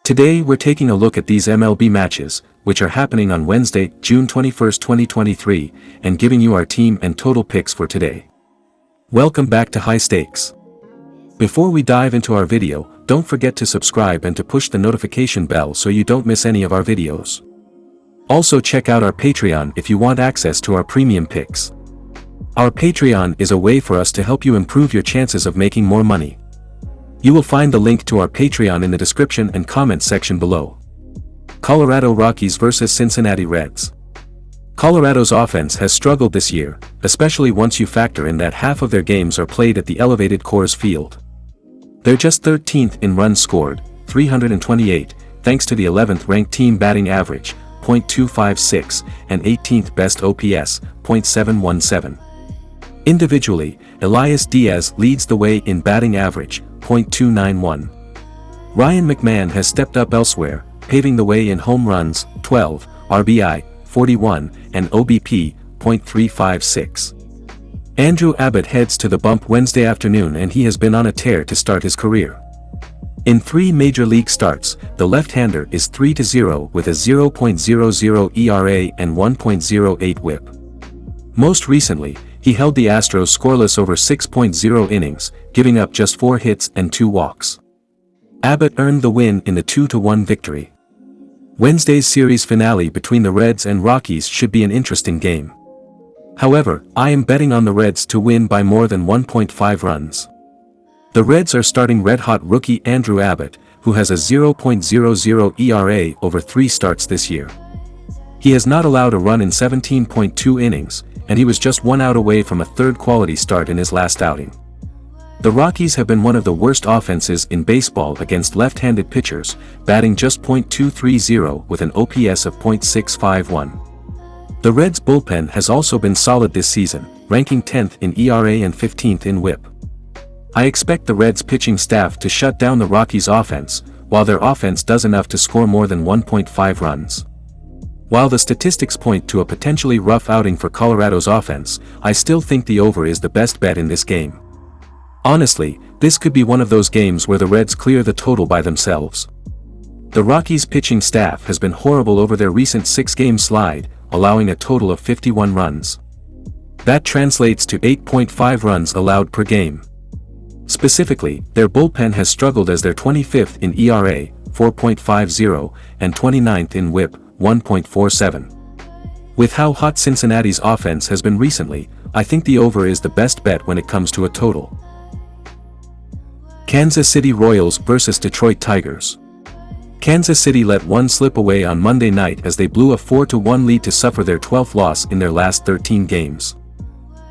Today we're taking a look at these MLB matches, which are happening on Wednesday, June 21, 2023, and giving you our team and total picks for today. Welcome back to High Stakes. Before we dive into our video, don't forget to subscribe and to push the notification bell so you don't miss any of our videos. Also check out our Patreon if you want access to our premium picks. Our Patreon is a way for us to help you improve your chances of making more money. You will find the link to our Patreon in the description and comments section below. Colorado Rockies vs Cincinnati Reds. Colorado's offense has struggled this year, especially once you factor in that half of their games are played at the elevated Coors Field. They're just 13th in runs scored, 328, thanks to the 11th ranked team batting average, .256, and 18th best OPS, .717. Individually, Elias Diaz leads the way in batting average, .291. Ryan McMahon has stepped up elsewhere, paving the way in home runs, 12, RBI, 41, and OBP, .356. Andrew Abbott heads to the bump Wednesday afternoon and he has been on a tear to start his career. In 3 major league starts, the left-hander is 3-0 with a 0.00 ERA and 1.08 WHIP. Most recently, he held the Astros scoreless over 6.0 innings, giving up just 4 hits and 2 walks. Abbott earned the win in the 2-1 victory. Wednesday's series finale between the Reds and Rockies should be an interesting game. However, I am betting on the Reds to win by more than 1.5 runs. The Reds are starting red-hot rookie Andrew Abbott, who has a 0.00 ERA over 3 starts this year. He has not allowed a run in 17.2 innings, and he was just 1 out away from a third-quality start in his last outing. The Rockies have been one of the worst offenses in baseball against left-handed pitchers, batting just .230 with an OPS of .651. The Reds' bullpen has also been solid this season, ranking 10th in ERA and 15th in WHIP. I expect the Reds' pitching staff to shut down the Rockies' offense, while their offense does enough to score more than 1.5 runs. While the statistics point to a potentially rough outing for Colorado's offense, I still think the over is the best bet in this game. Honestly, this could be one of those games where the Reds clear the total by themselves. The Rockies' pitching staff has been horrible over their recent 6-game slide, allowing a total of 51 runs. That translates to 8.5 runs allowed per game. Specifically, their bullpen has struggled as they're 25th in ERA, 4.50, and 29th in WHIP, 1.47. With how hot Cincinnati's offense has been recently, I think the over is the best bet when it comes to a total. Kansas City Royals vs Detroit Tigers. Kansas City let one slip away on Monday night as they blew a 4-1 lead to suffer their 12th loss in their last 13 games.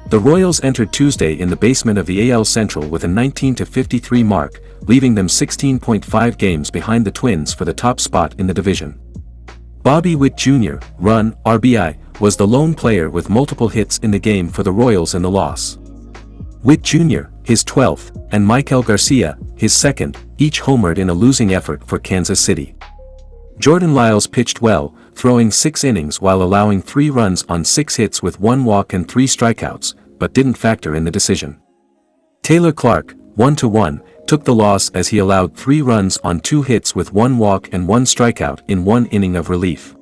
The Royals entered Tuesday in the basement of the AL Central with a 19-53 mark, leaving them 16.5 games behind the Twins for the top spot in the division. Bobby Witt Jr., run, RBI, was the lone player with multiple hits in the game for the Royals in the loss. Witt Jr., his 12th, and Michael Garcia, his 2nd, each homered in a losing effort for Kansas City. Jordan Lyles pitched well, throwing 6 innings while allowing 3 runs on 6 hits with 1 walk and 3 strikeouts, but didn't factor in the decision. Taylor Clark, 1-1, took the loss as he allowed 3 runs on 2 hits with 1 walk and 1 strikeout in 1 inning of relief.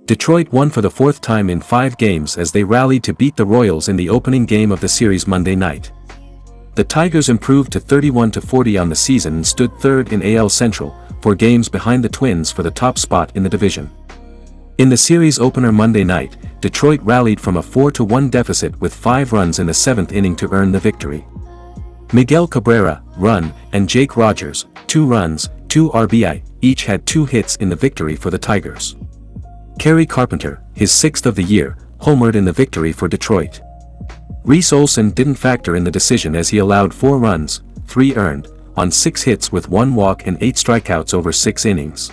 Detroit won for the 4th time in 5 games as they rallied to beat the Royals in the opening game of the series Monday night. The Tigers improved to 31-40 on the season and stood 3rd in AL Central, 4 games behind the Twins for the top spot in the division. In the series opener Monday night, Detroit rallied from a 4-1 deficit with 5 runs in the 7th inning to earn the victory. Miguel Cabrera, run, and Jake Rogers, 2 runs, 2 RBI, each had 2 hits in the victory for the Tigers. Kerry Carpenter, his 6th of the year, homered in the victory for Detroit. Reese Olson didn't factor in the decision as he allowed 4 runs, 3 earned, on 6 hits with 1 walk and 8 strikeouts over 6 innings.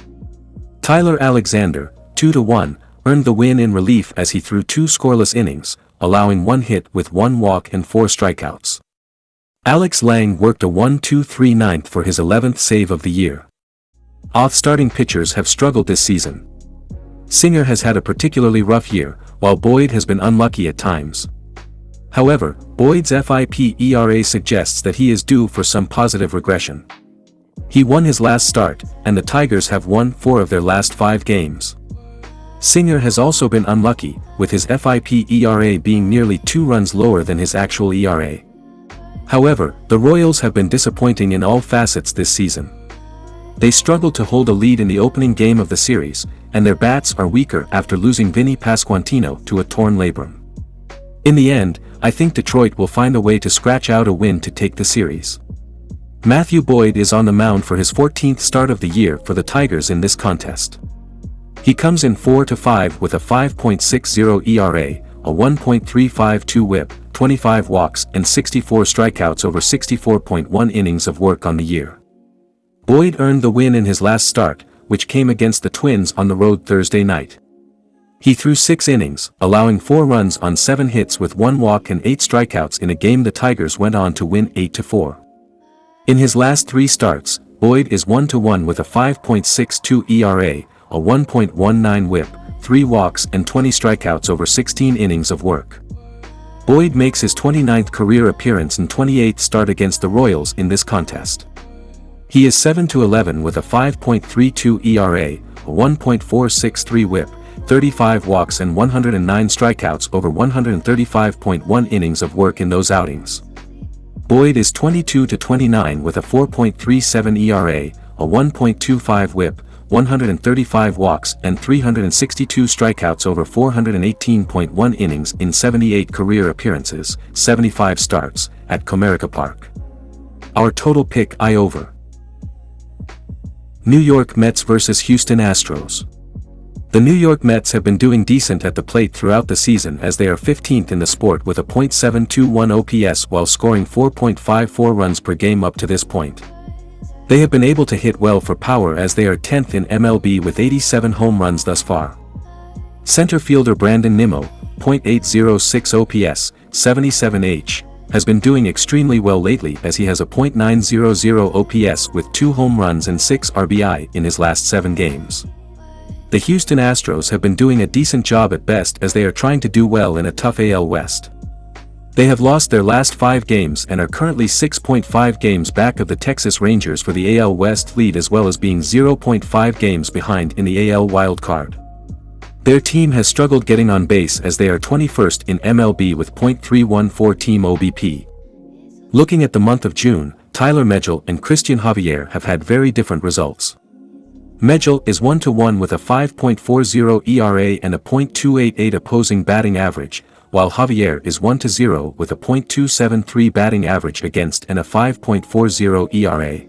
Tyler Alexander, 2-1, earned the win in relief as he threw 2 scoreless innings, allowing 1 hit with 1 walk and 4 strikeouts. Alex Lang worked a 1-2-3 ninth for his 11th save of the year. Off-starting pitchers have struggled this season. Singer has had a particularly rough year, while Boyd has been unlucky at times. However, Boyd's FIP ERA suggests that he is due for some positive regression. He won his last start, and the Tigers have won 4 of their last 5 games. Singer has also been unlucky, with his FIP ERA being nearly 2 runs lower than his actual ERA. However, the Royals have been disappointing in all facets this season. They struggled to hold a lead in the opening game of the series, and their bats are weaker after losing Vinny Pasquantino to a torn labrum. In the end, I think Detroit will find a way to scratch out a win to take the series. Matthew Boyd is on the mound for his 14th start of the year for the Tigers in this contest. He comes in 4-5 with a 5.60 ERA, a 1.352 whip, 25 walks and 64 strikeouts over 64.1 innings of work on the year. Boyd earned the win in his last start, which came against the Twins on the road Thursday night. He threw 6 innings, allowing 4 runs on 7 hits with 1 walk and 8 strikeouts in a game the Tigers went on to win 8-4. In his last 3 starts, Boyd is 1-1 with a 5.62 ERA, a 1.19 whip, 3 walks and 20 strikeouts over 16 innings of work. Boyd makes his 29th career appearance and 28th start against the Royals in this contest. He is 7-11 with a 5.32 ERA, a 1.463 whip, 35 walks and 109 strikeouts over 135.1 innings of work in those outings. Boyd is 22-29 with a 4.37 ERA, a 1.25 whip, 135 walks and 362 strikeouts over 418.1 innings in 78 career appearances, 75 starts, at Comerica Park. Our total pick I over. New York Mets vs Houston Astros. The New York Mets have been doing decent at the plate throughout the season as they are 15th in the sport with a .721 OPS while scoring 4.54 runs per game up to this point. They have been able to hit well for power as they are 10th in MLB with 87 home runs thus far. Center fielder Brandon Nimmo, .806 OPS, 77H, has been doing extremely well lately as he has a .900 OPS with 2 home runs and 6 RBI in his last 7 games. The Houston Astros have been doing a decent job at best as they are trying to do well in a tough AL West. They have lost their last 5 games and are currently 6.5 games back of the Texas Rangers for the AL West lead as well as being 0.5 games behind in the AL Wild Card. Their team has struggled getting on base as they are 21st in MLB with .314 team OBP. Looking at the month of June, Tyler Megill and Christian Javier have had very different results. Megill is 1-1 with a 5.40 ERA and a .288 opposing batting average, while Javier is 1-0 with a .273 batting average against and a 5.40 ERA.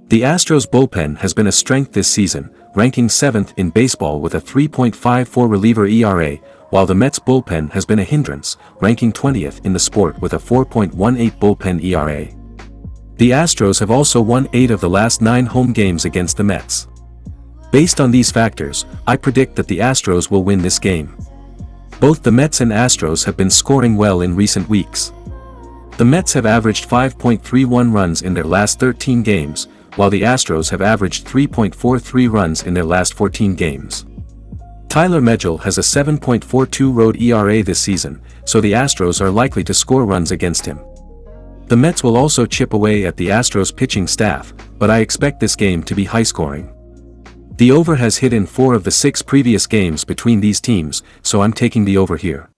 The Astros bullpen has been a strength this season, ranking 7th in baseball with a 3.54 reliever ERA, while the Mets bullpen has been a hindrance, ranking 20th in the sport with a 4.18 bullpen ERA. The Astros have also won 8 of the last 9 home games against the Mets. Based on these factors, I predict that the Astros will win this game. Both the Mets and Astros have been scoring well in recent weeks. The Mets have averaged 5.31 runs in their last 13 games, while the Astros have averaged 3.43 runs in their last 14 games. Tyler Megill has a 7.42 road ERA this season, so the Astros are likely to score runs against him. The Mets will also chip away at the Astros pitching staff, but I expect this game to be high-scoring. The over has hit in 4 of the 6 previous games between these teams, so I'm taking the over here.